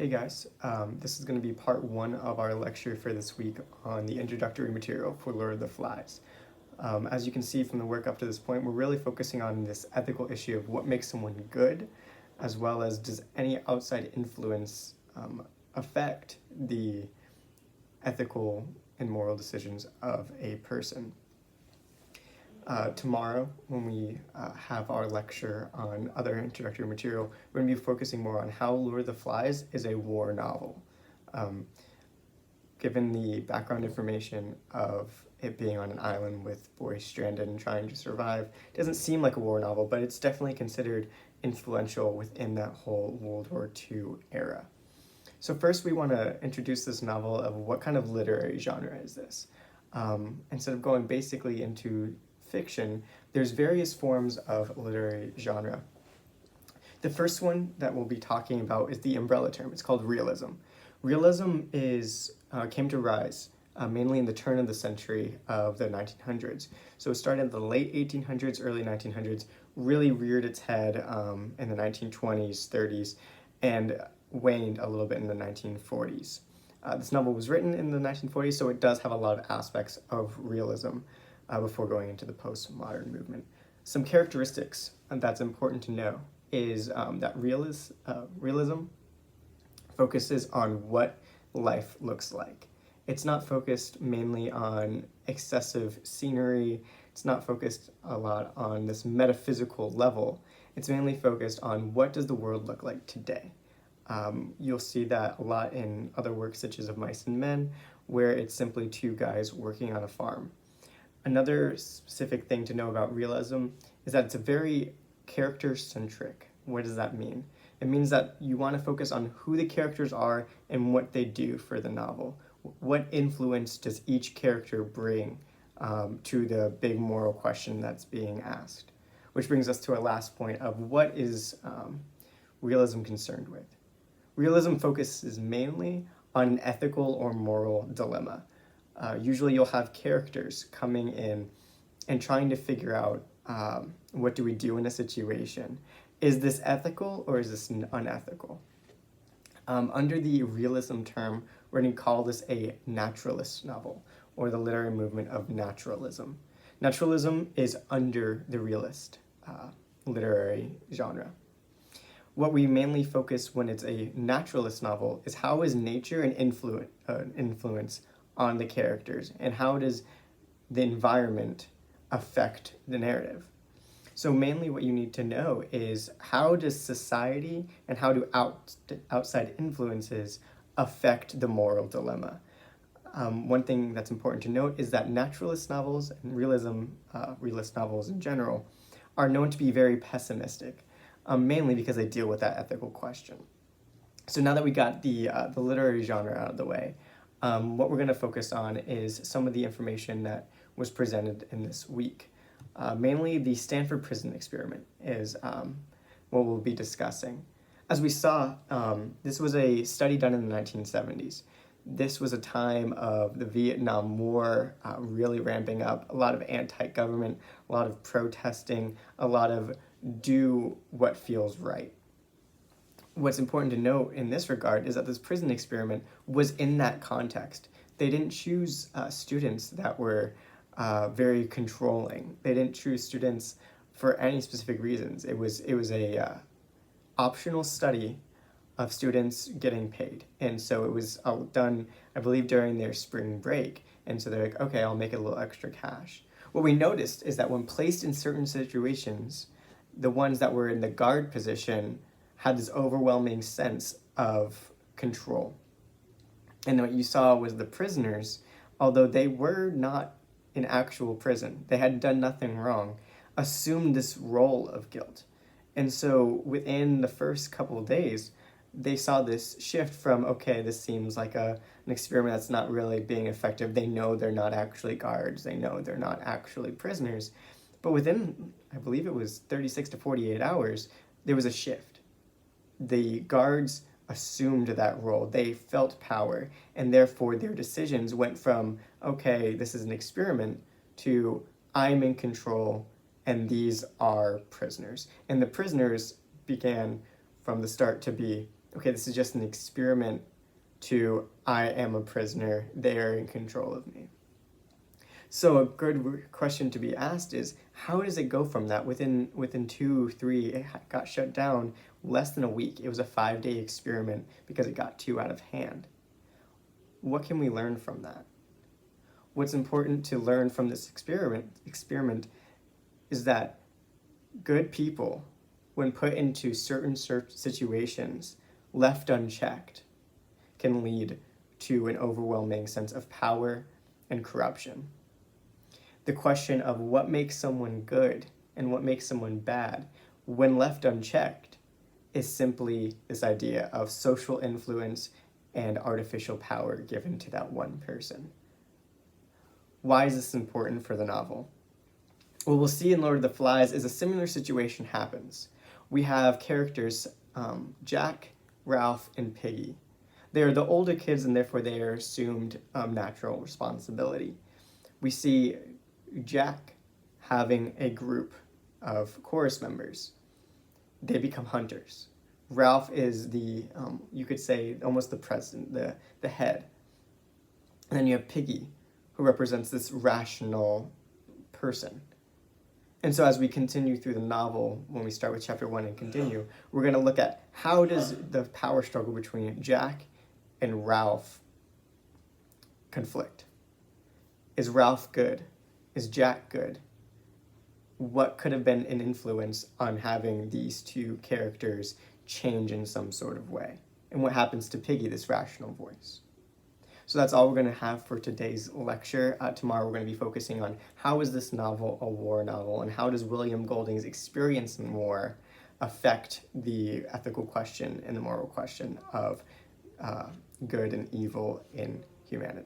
Hey guys, this is going to be part one of our lecture for this week on the introductory material for Lord of the Flies. As you can see from the work up to this point, we're really focusing on this ethical issue of what makes someone good, as well as does any outside influence affect the ethical and moral decisions of a person. Tomorrow, when we have our lecture on other introductory material, we're going to be focusing more on how Lord of the Flies is a war novel. Given the background information of it being on an island with boys stranded and trying to survive, it doesn't seem like a war novel, but it's definitely considered influential within that whole World War II era. So first we want to introduce this novel of what kind of literary genre is this. Instead of going basically into fiction, there's various forms of literary genre. The first one that we'll be talking about is the umbrella term. It's called realism. Realism came to rise mainly in the turn of the century of the 1900s. So it started in the late 1800s, early 1900s, really reared its head in the 1920s, 30s, and waned a little bit in the 1940s. This novel was written in the 1940s, so it does have a lot of aspects of realism before going into the postmodern movement. Some characteristics that's important to know is that realism focuses on what life looks like. It's not focused mainly on excessive scenery. It's not focused a lot on this metaphysical level. It's mainly focused on what does the world look like today. You'll see that a lot in other works such as Of Mice and Men, where it's simply two guys working on a farm. Another specific thing to know about realism is that it's a very character-centric. What does that mean? It means that you want to focus on who the characters are and what they do for the novel. What influence does each character bring to the big moral question that's being asked? Which brings us to our last point of what is realism concerned with. Realism focuses mainly on an ethical or moral dilemma. Usually you'll have characters coming in and trying to figure out what do we do in a situation. Is this ethical or is this unethical? Under the realism term, we're going to call this a naturalist novel, or the literary movement of naturalism. Naturalism is under the realist literary genre. What we mainly focus when it's a naturalist novel is how is nature an influence on the characters, and how does the environment affect the narrative. So mainly what you need to know is how does society and how do outside influences affect the moral dilemma. One thing that's important to note is that naturalist novels and realist novels in general are known to be very pessimistic, mainly because they deal with that ethical question. So now that we got the literary genre out of the way, what we're going to focus on is some of the information that was presented in this week. Mainly the Stanford prison experiment is what we'll be discussing. As we saw, this was a study done in the 1970s. This was a time of the Vietnam War really ramping up, a lot of anti-government, a lot of protesting, a lot of do what feels right. What's important to note in this regard is that this prison experiment was in that context. They didn't choose students that were very controlling. They didn't choose students for any specific reasons. It was a optional study of students getting paid. And so it was done, I believe, during their spring break. And so they're like, okay, I'll make it a little extra cash. What we noticed is that when placed in certain situations, the ones that were in the guard position had this overwhelming sense of control. And what you saw was the prisoners, although they were not in actual prison, they had done nothing wrong, assumed this role of guilt. And so within the first couple of days, they saw this shift from, okay, this seems like an experiment that's not really being effective. They know they're not actually guards. They know they're not actually prisoners. But within, I believe it was 36 to 48 hours, there was a shift. The guards assumed that role. They felt power, and therefore their decisions went from, okay, this is an experiment, to I'm in control and these are prisoners. And the prisoners began from the start to be okay, this is just an experiment, to I am a prisoner, they are in control of me. So a good question to be asked is, how does it go from that? Within 2, 3, it got shut down less than a week. It was a 5-day experiment because it got too out of hand. What can we learn from that? What's important to learn from this experiment is that good people, when put into certain situations, left unchecked, can lead to an overwhelming sense of power and corruption. The question of what makes someone good and what makes someone bad, when left unchecked, is simply this idea of social influence and artificial power given to that one person. Why is this important for the novel? What we'll see in Lord of the Flies is a similar situation happens. We have characters, Jack, Ralph, and Piggy. They are the older kids, and therefore they are assumed natural responsibility. We see Jack having a group of chorus members. They become hunters. Ralph is the, you could say, almost the president, the head. And then you have Piggy, who represents this rational person. And so as we continue through the novel, when we start with chapter 1 and continue, we're going to look at how does the power struggle between Jack and Ralph conflict. Is Ralph good? Is Jack good? What could have been an influence on having these two characters change in some sort of way? And what happens to Piggy, this rational voice? So that's all we're going to have for today's lecture. Tomorrow we're going to be focusing on how is this novel a war novel, and how does William Golding's experience in war affect the ethical question and the moral question of good and evil in humanity.